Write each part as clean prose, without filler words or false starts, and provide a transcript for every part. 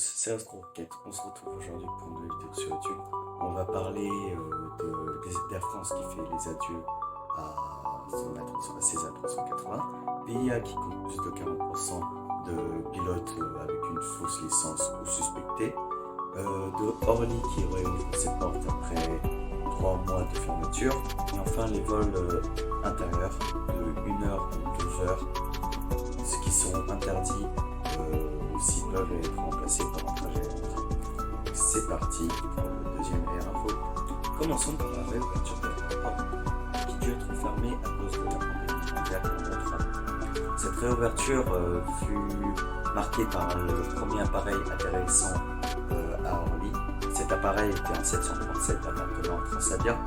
c'est Astro Rocket. On se retrouve aujourd'hui pour une nouvelle vidéo sur YouTube. On va parler d'Air France qui fait les adieux à ses A380, PIA qui compte plus de 40% de pilotes avec une fausse licence ou suspectés, de Orly qui réouvre ses portes après 3 mois de fermeture, et enfin les vols intérieurs de 1 heure ou 2 heures, ce qui sont interdits s'ils peuvent être remplacés par un trajet aérien. C'est parti pour le deuxième Air Info. Commençons par la réouverture de l'aéroport qui dut être fermée à cause de la pandémie mondiale de 2020. Cette réouverture fut marquée par le premier appareil atterrissant à Orly. Cet appareil était un 737 appartenant à Transavia,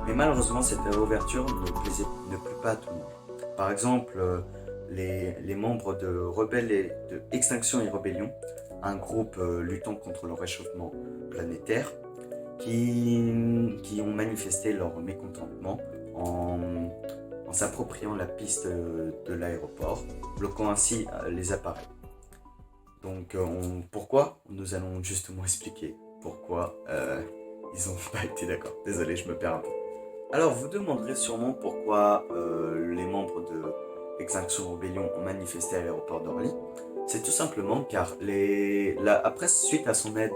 mais malheureusement cette réouverture ne plut pas à tout le monde. Par exemple, les membres de Extinction et Rébellion, un groupe luttant contre le réchauffement planétaire, qui ont manifesté leur mécontentement en s'appropriant la piste de l'aéroport, bloquant ainsi les appareils. Donc pourquoi? Nous allons justement expliquer pourquoi ils n'ont pas été d'accord. Désolé, je me perds un peu. Alors vous demanderez sûrement pourquoi les membres de Extinction Rebellion ont manifesté à l'aéroport d'Orly. C'est tout simplement car suite à son aide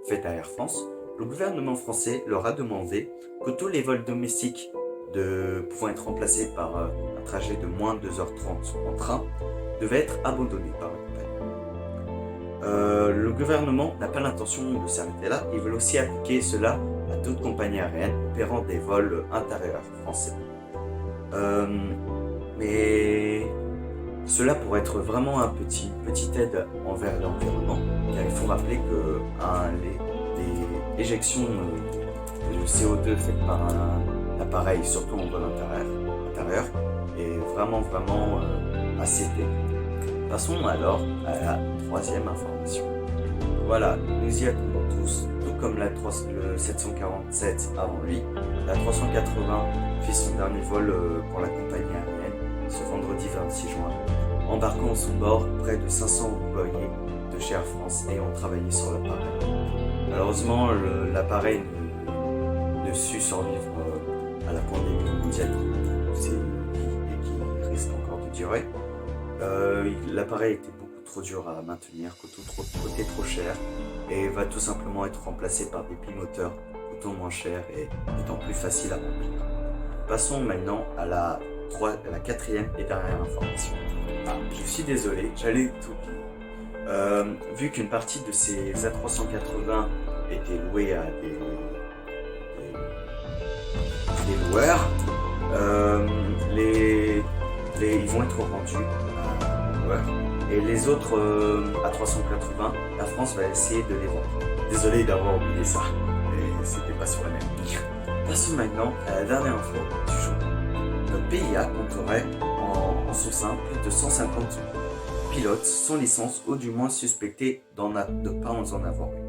faite à Air France, le gouvernement français leur a demandé que tous les vols domestiques pouvant être remplacés par un trajet de moins de 2h30 en train devaient être abandonnés par la compagnie. Le gouvernement n'a pas l'intention de s'arrêter là, ils veulent aussi appliquer cela à toute compagnie aérienne opérant des vols intérieurs français. Mais cela pourrait être vraiment une petite aide envers l'environnement, car il faut rappeler que les éjections de CO2 faites par un appareil, surtout en vol intérieur, est vraiment assez pénible. Passons alors à la troisième information. Voilà, nous y attendons tous, tout comme le 747 avant lui. La 380 fit son dernier vol pour la compagnie aérienne ce vendredi 26 juin, embarquant à son bord près de 500 employés de chez Air France ayant travaillé sur l'appareil. Malheureusement, l'appareil ne sut survivre à la pandémie mondiale et qui risque encore de durer. L'appareil était beaucoup trop dur à maintenir, coûtait trop cher et va tout simplement être remplacé par des bimoteurs coûtant moins cher et étant plus facile à remplir. Passons maintenant à la quatrième et dernière information. Je suis désolé, j'allais tout oublier. Vu qu'une partie de ces A380 était louée à des loueurs, ils vont être rendus à loueurs. Et les autres A380, la France va essayer de les vendre. Désolé d'avoir oublié ça, et c'était pas sur la même ligne. Passons maintenant à la dernière info du jour. Le PIA compterait en son sein plus de 150 pilotes sans licence ou du moins suspectés de ne pas en avoir eu.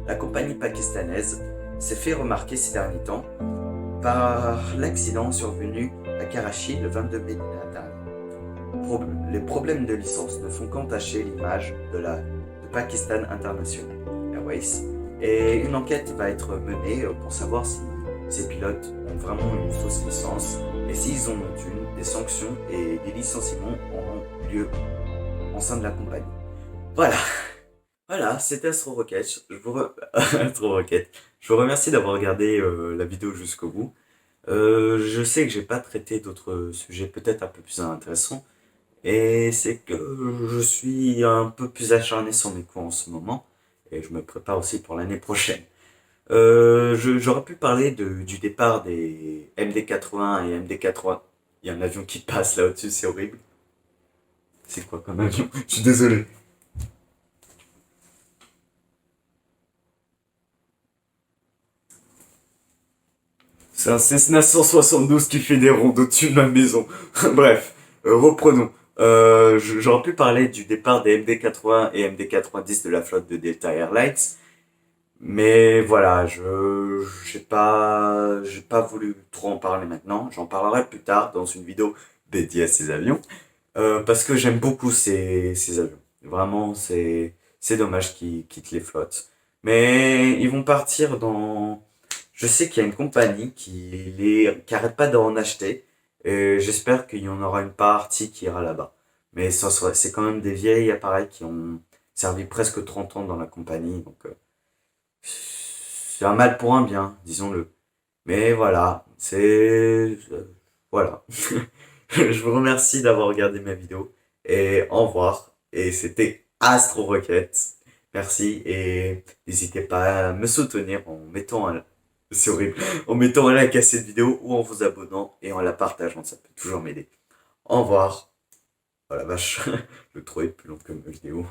La compagnie pakistanaise s'est fait remarquer ces derniers temps par l'accident survenu à Karachi le 22 mai dernier. Les problèmes de licence ne font qu'entacher l'image de Pakistan International Airways et une enquête va être menée pour savoir si ces pilotes ont vraiment une fausse licence et s'ils en ont une, des sanctions et des licenciements auront lieu au sein de la compagnie. Voilà, c'était Astro Rocket. Astro Rocket. Je vous remercie d'avoir regardé la vidéo jusqu'au bout. Je sais que j'ai pas traité d'autres sujets peut-être un peu plus intéressants, et c'est que je suis un peu plus acharné sur mes cours en ce moment, et je me prépare aussi pour l'année prochaine. J'aurais pu parler du départ des MD-80 et MD-80. Il y a un avion qui passe là au-dessus, c'est horrible. C'est quoi comme avion? Je suis désolé. C'est un Cessna 172 qui fait des rondes au-dessus de ma maison. Bref, reprenons. J'aurais pu parler du départ des MD-80 et MD-90 de la flotte de Delta Airlines. Mais voilà, j'ai pas voulu trop en parler maintenant. J'en parlerai plus tard dans une vidéo dédiée à ces avions. Parce que j'aime beaucoup ces avions. Vraiment, C'est dommage qu'ils quittent les flottes. Mais ils vont partir dans... Je sais qu'il y a une compagnie qui arrête pas d'en acheter. Et j'espère qu'il y en aura une partie qui ira là-bas. Mais c'est quand même des vieilles appareils qui ont servi presque 30 ans dans la compagnie. Donc c'est un mal pour un bien, disons-le. Mais voilà, voilà. Je vous remercie d'avoir regardé ma vidéo. Et au revoir. Et c'était Astro Rocket. Merci. Et n'hésitez pas à me soutenir en mettant un... C'est horrible. En mettant un like à cette vidéo ou en vous abonnant et en la partageant. Ça peut toujours m'aider. Au revoir. Oh la vache. Le 3 est plus long que ma vidéo.